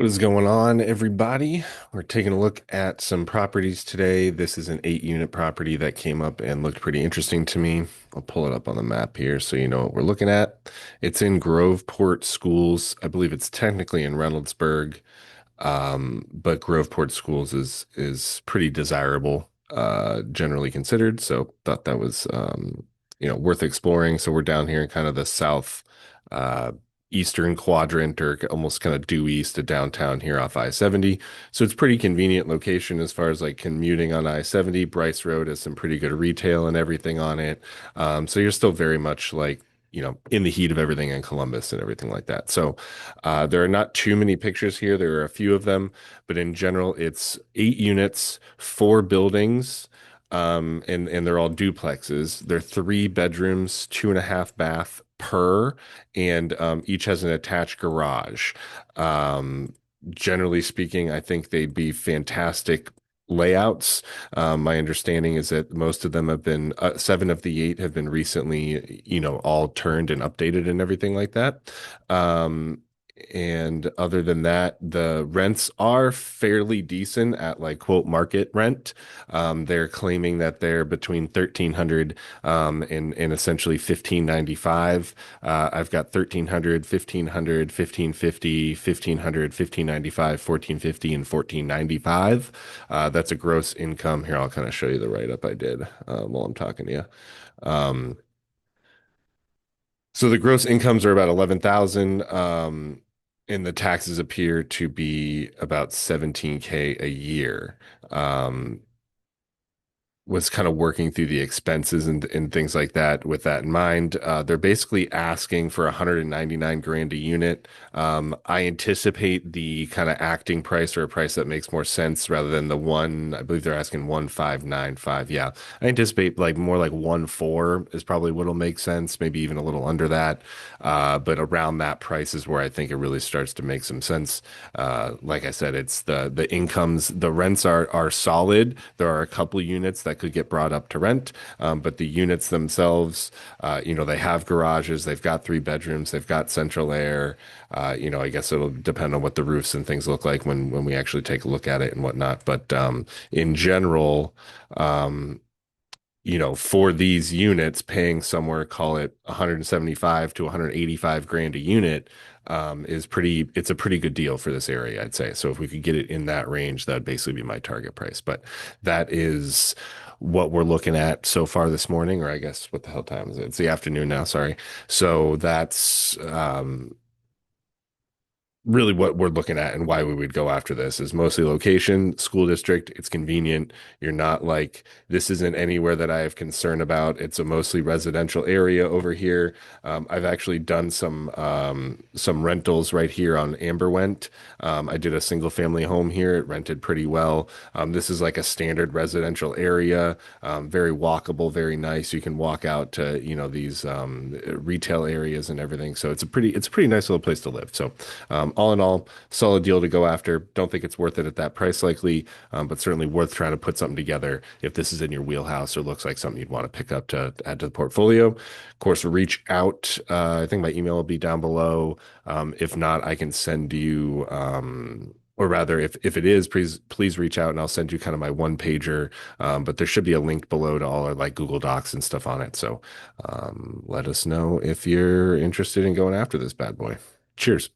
What is going on, everybody? We're taking a look at some properties today. This is an 8 unit property that came up and looked pretty interesting to me. I'll pull it up on the map here so you know what we're looking at. It's in Groveport Schools. I believe it's technically in Reynoldsburg, but Groveport Schools is pretty desirable, generally considered. So thought that was worth exploring. So we're down here in kind of the south uh eastern quadrant or almost kind of due east of downtown here off I-70. So it's pretty convenient location as far as like commuting on I-70. Bryce Road has some pretty good retail and everything on it. So you're still very much like in the heat of everything in Columbus and everything like that. So there are not too many pictures here. There are a few of them, but in general, it's 8 units, 4 buildings, and they're all duplexes. They're 3 bedrooms, 2.5 bath per, and each has an attached garage. Um, Generally speaking, I think they'd be fantastic layouts. My understanding is that most of them have been, 7 of the 8 have been recently, all turned and updated and everything like that. Um, and other than that, the rents are fairly decent at like quote market rent. They're claiming that they're between 1,300 and essentially 1,595. I've got 1,300, 1,500, 1,550, 1,500, 1,595, 1,450, and 1,495. That's a gross income. Here, I'll kind of show you the write-up I did while I'm talking to you. Um, so the gross incomes are about 11,000, and the taxes appear to be about 17K a year. Um, was kind of working through the expenses and things like that with that in mind. They're basically asking for 199 grand a unit. I anticipate the kind of acting price or a price that makes more sense rather than the one, I believe they're asking 1,595. Yeah. I anticipate like more like 1,400 is probably what'll make sense, maybe even a little under that. But around that price is where I think it really starts to make some sense. Like I said, it's the incomes, the rents are solid. There are a couple units that could get brought up to rent, but the units themselves, they have garages, they've got 3 bedrooms, they've got central air. I guess it'll depend on what the roofs and things look like when we actually take a look at it and whatnot. But in general, um, for these units, paying somewhere, call it 175 to 185 grand a unit, it's a pretty good deal for this area, I'd say. So if we could get it in that range, that would basically be my target price. But that is what we're looking at so far this morning, or I guess what the hell time is it? It's the afternoon now, sorry. So that's really what we're looking at and why we would go after this is mostly location, school district. It's convenient. You're not like, this isn't anywhere that I have concern about. It's a mostly residential area over here. I've actually done some rentals right here on Amberwent. I did a single family home here. It rented pretty well. This is like a standard residential area, very walkable, very nice. You can walk out to, these retail areas and everything. So it's a pretty nice little place to live. So all in all, solid deal to go after. Don't think it's worth it at that price likely, but certainly worth trying to put something together if this is in your wheelhouse or looks like something you'd want to pick up to add to the portfolio. Of course, reach out. I think my email will be down below. If not, I can send you, or rather, if it is, please reach out and I'll send you kind of my one pager. But there should be a link below to all our like Google Docs and stuff on it. So let us know if you're interested in going after this bad boy. Cheers.